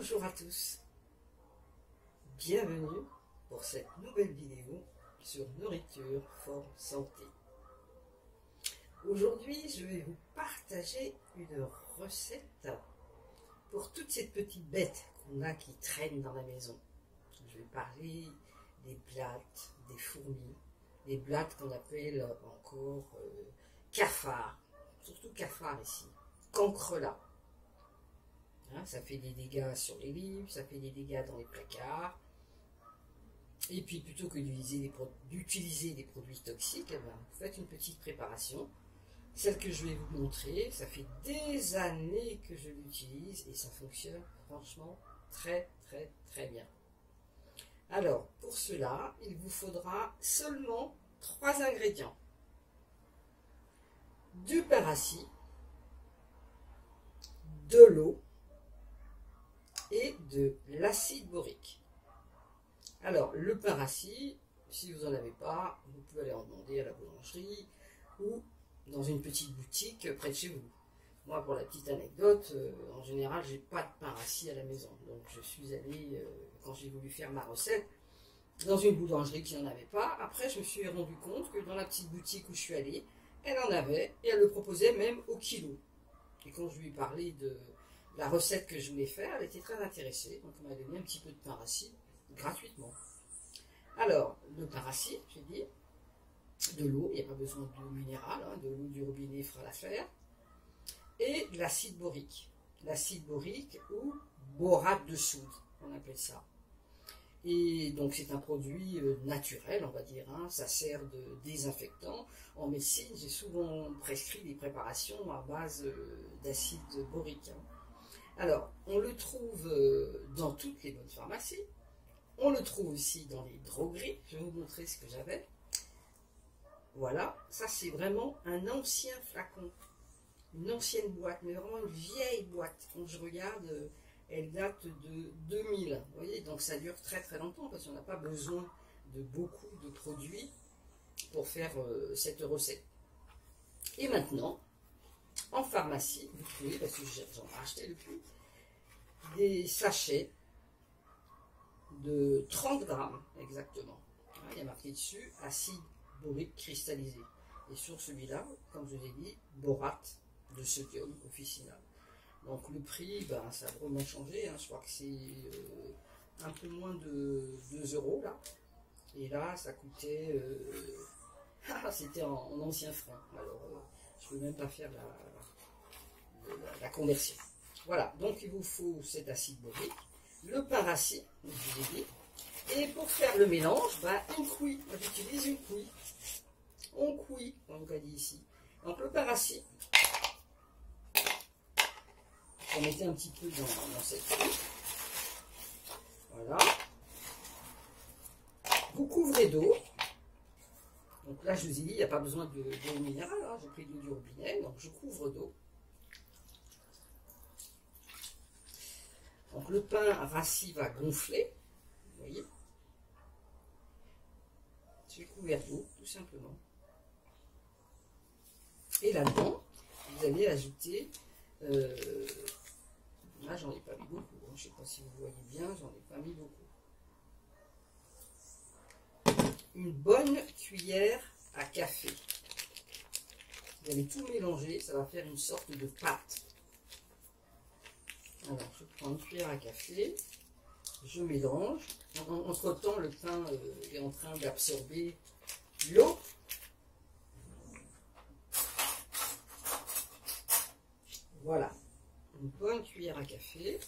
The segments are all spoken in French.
Bonjour à tous, bienvenue pour cette nouvelle vidéo sur nourriture, forme, santé. Aujourd'hui, je vais vous partager une recette pour toutes ces petites bêtes qu'on a qui traînent dans la maison. Je vais parler des blattes, des fourmis, des blattes qu'on appelle encore cafards, surtout cafards ici, cancrelats. Hein, ça fait des dégâts sur les livres, ça fait des dégâts dans les placards. Et puis plutôt que d'utiliser des produits toxiques, eh ben, vous faites une petite préparation. Celle que je vais vous montrer, ça fait des années que je l'utilise et ça fonctionne franchement très bien. Alors pour cela, il vous faudra seulement 3 ingrédients. Du persil, de l'eau et de l'acide borique. Alors le persil, si vous n'en avez pas, vous pouvez aller en demander à la boulangerie ou dans une petite boutique près de chez vous. Moi, pour la petite anecdote, en général, j'ai pas de persil à la maison. Donc je suis allée, quand j'ai voulu faire ma recette, dans une boulangerie qui n'en avait pas. Après, je me suis rendu compte que dans la petite boutique où je suis allée, elle en avait et elle le proposait même au kilo. Et quand je lui ai parlé de la recette que je voulais faire, elle était très intéressée. Donc on m'a donné un petit peu de persil gratuitement. Alors, le persil, j'ai dit, de l'eau, il n'y a pas besoin d'eau minérale, hein, de l'eau du robinet fera l'affaire, et de l'acide borique. L'acide borique ou borate de soude, on appelle ça. Et donc c'est un produit naturel, on va dire, hein, ça sert de désinfectant. En médecine, j'ai souvent prescrit des préparations à base d'acide borique. Hein. Alors, on le trouve dans toutes les bonnes pharmacies, on le trouve aussi dans les drogueries. Je vais vous montrer ce que j'avais. Voilà, ça c'est vraiment un ancien flacon, une ancienne boîte, mais vraiment une vieille boîte. Quand je regarde, elle date de 2000. Vous voyez, donc ça dure très longtemps parce qu'on n'a pas besoin de beaucoup de produits pour faire cette recette. Et maintenant, en pharmacie, vous trouvez, parce que j'en ai acheté depuis, des sachets de 30 grammes exactement. Il y a marqué dessus acide borique cristallisé. Et sur celui-là, comme je vous ai dit, borate de sodium officinal. Donc le prix, ben, ça a vraiment changé. Hein. Je crois que c'est un peu moins de 2 € là. Et là, ça coûtait... c'était en ancien franc. Alors, je ne peux même pas faire la conversion. Voilà, donc il vous faut cet acide borique, le persil, je vous ai dit. Et pour faire le mélange, ben, une couille. Moi, j'utilise une couille. On couille, on vous l'a dit ici. Donc le persil, on mettait un petit peu dans cette couille. Voilà. Vous couvrez d'eau. Donc là, je vous ai dit, il n'y a pas besoin d'eau minérale. Hein. J'ai pris de l'eau du robinet, donc je couvre d'eau. Donc le persil va gonfler. Vous voyez. Je vais couvrir d'eau, tout simplement. Et là-dedans, vous allez ajouter... là, j'en ai pas mis beaucoup. Hein. Je ne sais pas si vous voyez bien, j'en ai pas mis beaucoup. Une bonne cuillère à café. Vous allez tout mélanger, ça va faire une sorte de pâte. Alors, je prends une cuillère à café, je mélange. Entre temps, le pain est en train d'absorber l'eau. Voilà, une bonne cuillère à café.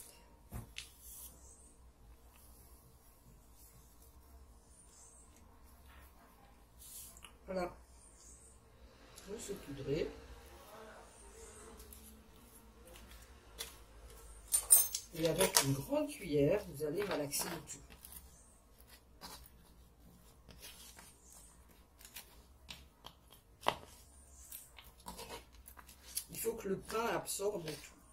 Voilà, vous saupoudrez. Et avec une grande cuillère, vous allez malaxer le tout. Il faut que le pain absorbe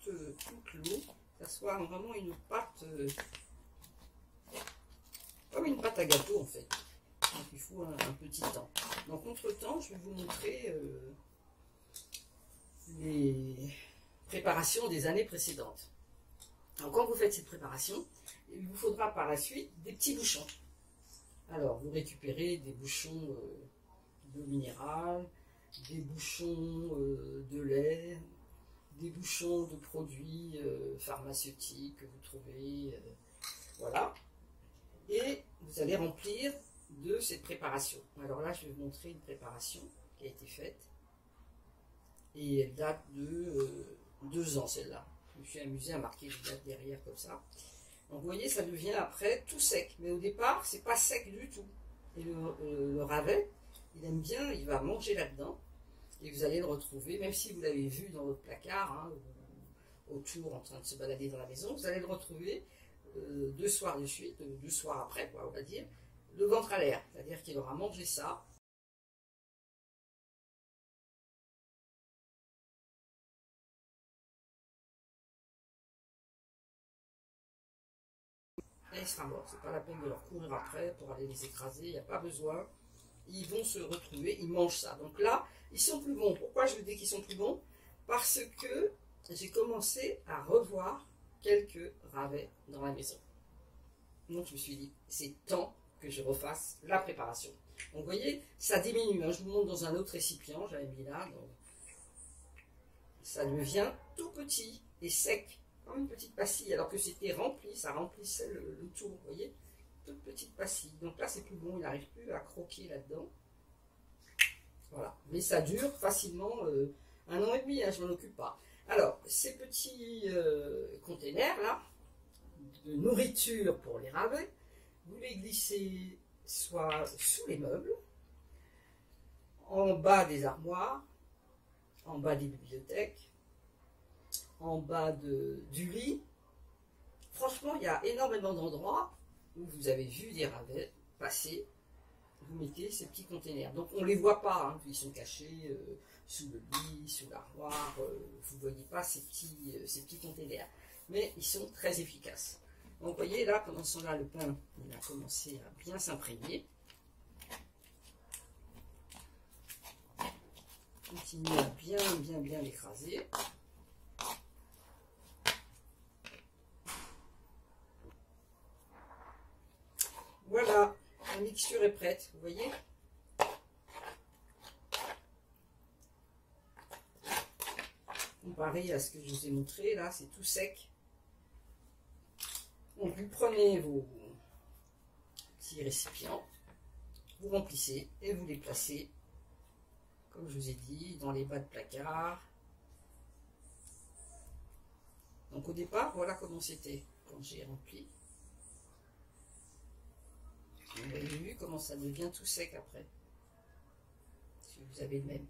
toute l'eau, que ça soit vraiment une pâte, comme une pâte à gâteau en fait. Donc il faut un petit temps. Donc entre temps, je vais vous montrer les préparations des années précédentes. Alors quand vous faites cette préparation, il vous faudra par la suite des petits bouchons. Alors vous récupérez des bouchons d'eau minérale, des bouchons de lait, des bouchons de produits pharmaceutiques que vous trouvez, voilà. Et vous allez remplir de cette préparation. Alors là, je vais vous montrer une préparation qui a été faite. Et elle date de 2 ans, celle-là. Je me suis amusé à marquer les dates derrière comme ça. Donc vous voyez, ça devient après tout sec. Mais au départ, c'est pas sec du tout. Et le ravet, il aime bien, il va manger là-dedans. Et vous allez le retrouver, même si vous l'avez vu dans votre placard, hein, autour en train de se balader dans la maison, vous allez le retrouver 2 soirs de suite, 2 soirs après, quoi, on va dire, le ventre à l'air. C'est-à-dire qu'il aura mangé ça. Et il sera mort. C'est pas la peine de leur courir après pour aller les écraser, il n'y a pas besoin. Ils vont se retrouver, ils mangent ça. Donc là, ils sont plus bons. Pourquoi je vous dis qu'ils sont plus bons? Parce que j'ai commencé à revoir quelques ravets dans la maison. Donc je me suis dit, c'est temps que je refasse la préparation. Donc vous voyez, ça diminue. Hein. Je vous montre dans un autre récipient, j'avais mis là. Donc ça devient tout petit et sec, comme une petite pastille, alors que c'était rempli, ça remplissait le tour, vous voyez, toute petite pastille. Donc là, c'est plus bon, il n'arrive plus à croquer là-dedans. Voilà, mais ça dure facilement 1 an et demi, hein, je ne m'en occupe pas. Alors, ces petits containers là, de nourriture pour les ravets, vous les glissez soit sous les meubles, en bas des armoires, en bas des bibliothèques, en bas du lit. Franchement, il y a énormément d'endroits où vous avez vu des ravets passer. Vous mettez ces petits containers. Donc on ne les voit pas, hein, ils sont cachés sous le lit, sous l'armoire. Vous ne voyez pas ces petits containers. Mais ils sont très efficaces. Donc vous voyez là, pendant ce temps-là, le pain il a commencé à bien s'imprégner. Continuez à bien l'écraser. Voilà, la mixture est prête, vous voyez. Comparé à ce que je vous ai montré, là, c'est tout sec. Donc, vous prenez vos petits récipients, vous remplissez et vous les placez, comme je vous ai dit, dans les bas de placard. Donc, au départ, voilà comment c'était quand j'ai rempli. Vous avez vu comment ça devient tout sec après. Si vous avez le même.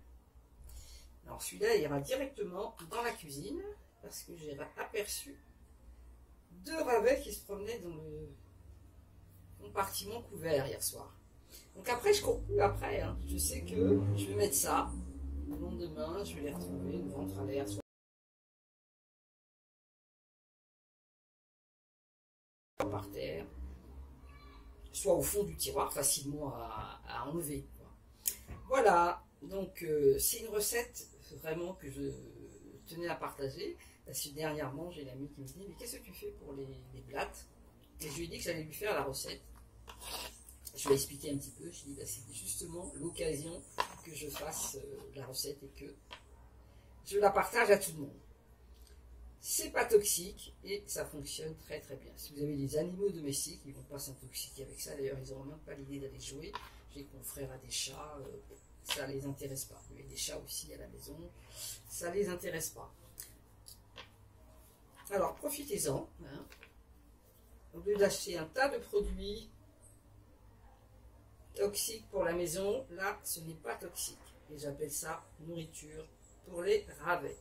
Alors celui-là, il ira directement dans la cuisine parce que j'ai aperçu 2 ravets qui se promenaient dans le compartiment couvert hier soir. Donc après, je cours plus après. Hein. Je sais que je vais mettre ça. Le lendemain, je vais les retrouver le ventre à l'air. Soit par terre, soit au fond du tiroir, facilement à enlever. Voilà, donc c'est une recette vraiment que je tenais à partager. Parce que dernièrement, j'ai une amie qui me dit, mais qu'est-ce que tu fais pour les blattes? Et je lui ai dit que j'allais lui faire la recette. Je lui ai expliqué un petit peu, je lui ai dit, bah, c'est justement l'occasion que je fasse la recette et que je la partage à tout le monde. C'est pas toxique et ça fonctionne très très bien. Si vous avez des animaux domestiques, ils ne vont pas s'intoxiquer avec ça. D'ailleurs, ils n'ont même pas l'idée d'aller jouer. J'ai des confrères à des chats, ça ne les intéresse pas. Il y a des chats aussi à la maison, ça ne les intéresse pas. Alors profitez-en. Hein. Au lieu d'acheter un tas de produits toxiques pour la maison, là ce n'est pas toxique. Et j'appelle ça nourriture pour les ravets.